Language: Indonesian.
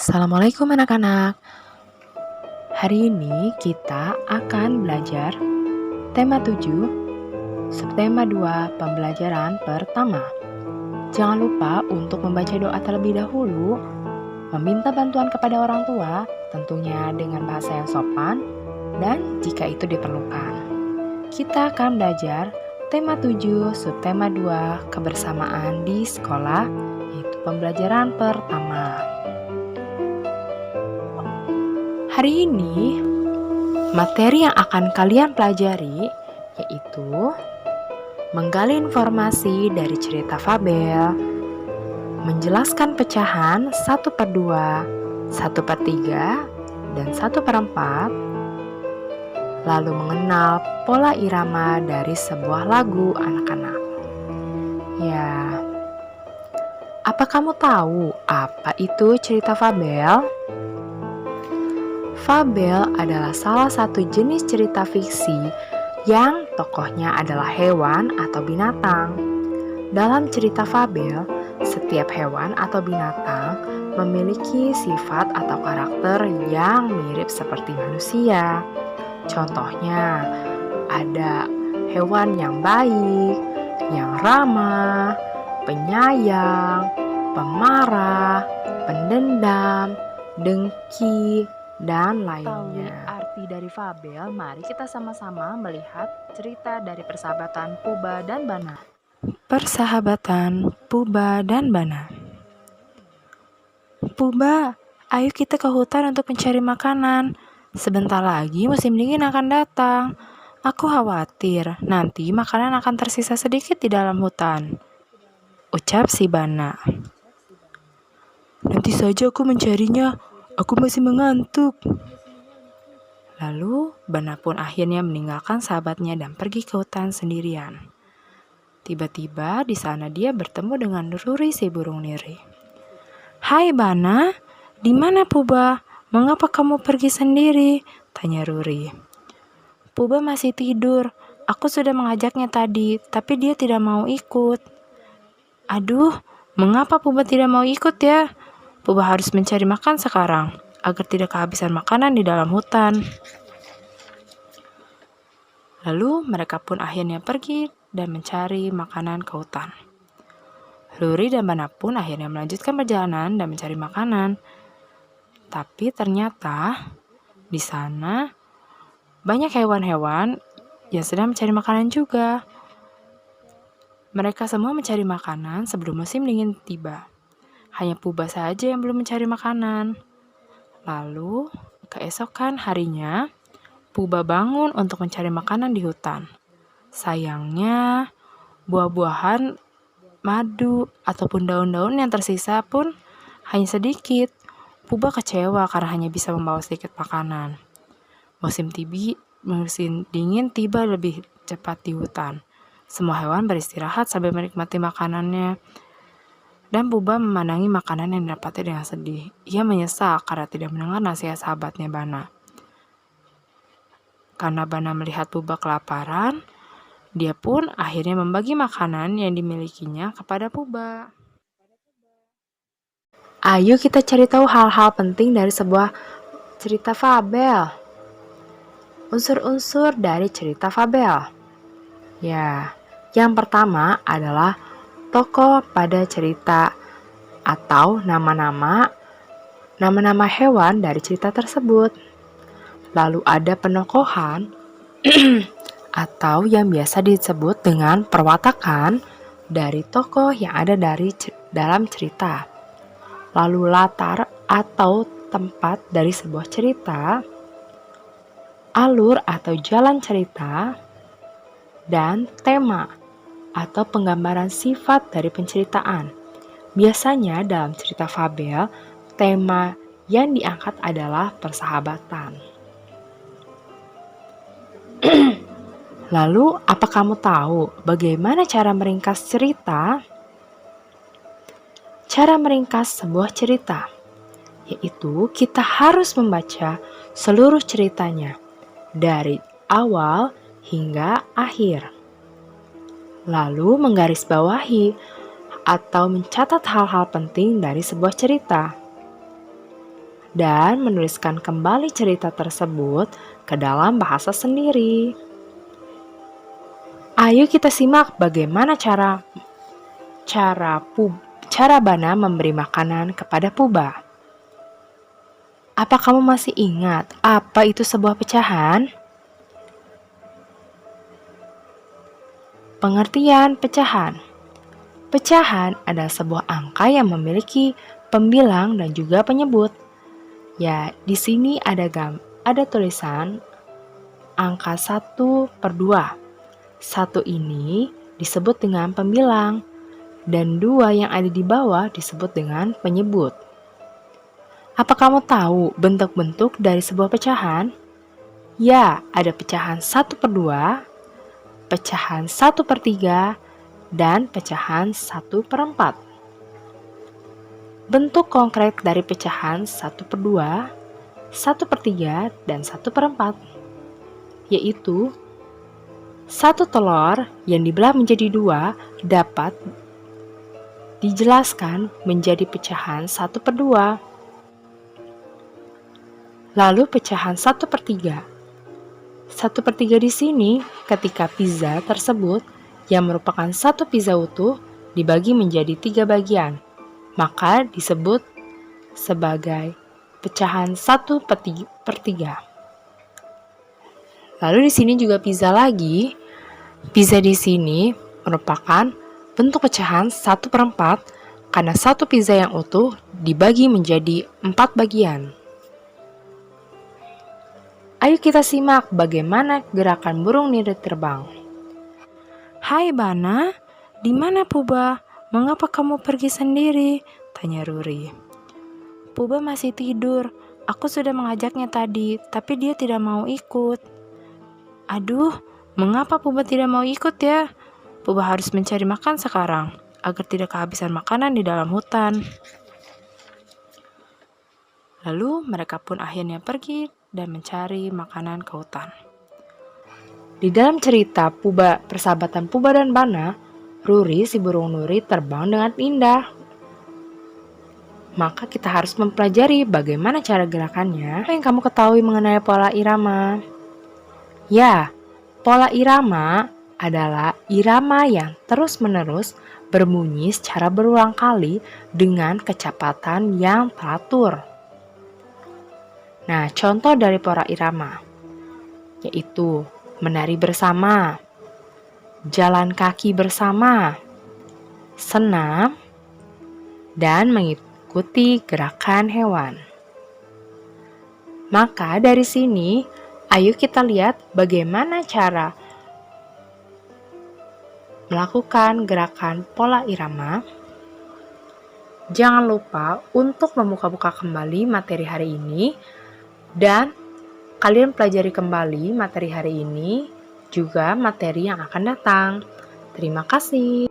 Assalamualaikum anak-anak. Hari ini kita akan belajar tema 7, subtema 2, pembelajaran pertama. Jangan lupa untuk membaca doa terlebih dahulu, meminta bantuan kepada orang tua, tentunya dengan bahasa yang sopan, dan jika itu diperlukan. Kita akan belajar tema 7, subtema 2, kebersamaan di sekolah, yaitu pembelajaran pertama. Hari ini, materi yang akan kalian pelajari yaitu menggali informasi dari cerita fabel, menjelaskan pecahan 1/2, 1/3, dan 1/4, lalu mengenal pola irama dari sebuah lagu anak-anak. Ya, apa kamu tahu apa itu cerita fabel? Fabel adalah salah satu jenis cerita fiksi yang tokohnya adalah hewan atau binatang. Dalam cerita fabel, setiap hewan atau binatang memiliki sifat atau karakter yang mirip seperti manusia. Contohnya, ada hewan yang baik, yang ramah, penyayang, pemarah, pendendam, dengki, dan lainnya. Arti dari fabel, mari kita sama-sama melihat cerita dari persahabatan Puba dan Bana. Persahabatan Puba dan Bana. Puba, ayo kita ke hutan untuk mencari makanan. Sebentar lagi musim dingin akan datang. Aku khawatir nanti makanan akan tersisa sedikit di dalam hutan, ucap si Bana. Nanti saja aku mencarinya. Aku masih mengantuk. Lalu, Bana pun akhirnya meninggalkan sahabatnya dan pergi ke hutan sendirian. Tiba-tiba di sana dia bertemu dengan Ruri si burung niri. Hai Bana, di mana Puba? Mengapa kamu pergi sendiri? Tanya Ruri. Puba masih tidur. Aku sudah mengajaknya tadi, tapi dia tidak mau ikut. Aduh, mengapa Puba tidak mau ikut ya? Puba harus mencari makan sekarang, agar tidak kehabisan makanan di dalam hutan. Lalu mereka pun akhirnya pergi dan mencari makanan ke hutan. Ruri dan Bana pun akhirnya melanjutkan perjalanan dan mencari makanan. Tapi ternyata di sana banyak hewan-hewan yang sedang mencari makanan juga. Mereka semua mencari makanan sebelum musim dingin tiba. Hanya Puba saja yang belum mencari makanan. Lalu, keesokan harinya, Puba bangun untuk mencari makanan di hutan. Sayangnya, buah-buahan, madu, ataupun daun-daun yang tersisa pun hanya sedikit. Puba kecewa karena hanya bisa membawa sedikit makanan. Musim dingin tiba lebih cepat di hutan. Semua hewan beristirahat sambil menikmati makanannya. Dan Puba memandangi makanan yang didapatnya dengan sedih. Ia menyesal karena tidak mendengar nasihat sahabatnya Bana. Karena Bana melihat Puba kelaparan, dia pun akhirnya membagi makanan yang dimilikinya kepada Puba. Ayo kita cari tahu hal-hal penting dari sebuah cerita fabel. Unsur-unsur dari cerita fabel. Ya, yang pertama adalah tokoh pada cerita atau nama-nama hewan dari cerita tersebut. Lalu ada penokohan atau yang biasa disebut dengan perwatakan dari tokoh yang ada dalam cerita. Lalu latar atau tempat dari sebuah cerita, alur atau jalan cerita, dan tema atau penggambaran sifat dari penceritaan. Biasanya dalam cerita fabel, tema yang diangkat adalah persahabatan. Lalu, apa kamu tahu bagaimana cara meringkas cerita? Cara meringkas sebuah cerita, yaitu kita harus membaca seluruh ceritanya, dari awal hingga akhir. Lalu menggarisbawahi atau mencatat hal-hal penting dari sebuah cerita. dan menuliskan kembali cerita tersebut ke dalam bahasa sendiri. Ayo kita simak bagaimana cara Bana memberi makanan kepada Puba. Apa kamu masih ingat apa itu sebuah pecahan? Pengertian pecahan. Pecahan adalah sebuah angka yang memiliki pembilang dan juga penyebut. Ya, di sini ada tulisan angka 1/2. 1 ini disebut dengan pembilang dan 2 yang ada di bawah disebut dengan penyebut. Apa kamu tahu bentuk-bentuk dari sebuah pecahan? Ya, ada pecahan 1/2, pecahan 1/3, dan pecahan 1/4. Bentuk konkret dari pecahan 1/2, 1/3, dan 1/4 yaitu 1 telur yang dibelah menjadi 2 dapat dijelaskan menjadi pecahan 1/2. Lalu pecahan 1/3. 1/3 di sini ketika pizza tersebut yang merupakan satu pizza utuh dibagi menjadi 3 bagian, maka disebut sebagai pecahan 1/3. Lalu di sini juga pizza lagi. Pizza di sini merupakan bentuk pecahan 1/4 karena satu pizza yang utuh dibagi menjadi 4 bagian. Ayo kita simak bagaimana gerakan burung nirut terbang. Hai Bana, di mana Puba? Mengapa kamu pergi sendiri? Tanya Ruri. Puba masih tidur. Aku sudah mengajaknya tadi, tapi dia tidak mau ikut. Aduh, mengapa Puba tidak mau ikut ya? Puba harus mencari makan sekarang, agar tidak kehabisan makanan di dalam hutan. Lalu mereka pun akhirnya pergi dan mencari makanan ke hutan. Di dalam cerita persahabatan Puba dan Bana, Ruri si burung nuri terbang dengan indah. Maka kita harus mempelajari bagaimana cara gerakannya. Apa yang kamu ketahui mengenai pola irama? Ya, pola irama adalah irama yang terus-menerus berbunyi secara berulang kali dengan kecepatan yang teratur. Nah, contoh dari pola irama yaitu menari bersama, jalan kaki bersama, senam, dan mengikuti gerakan hewan. Maka dari sini, ayo kita lihat bagaimana cara melakukan gerakan pola irama. Jangan lupa untuk membuka-buka kembali materi hari ini dan kalian pelajari kembali materi hari ini juga materi yang akan datang. Terima kasih.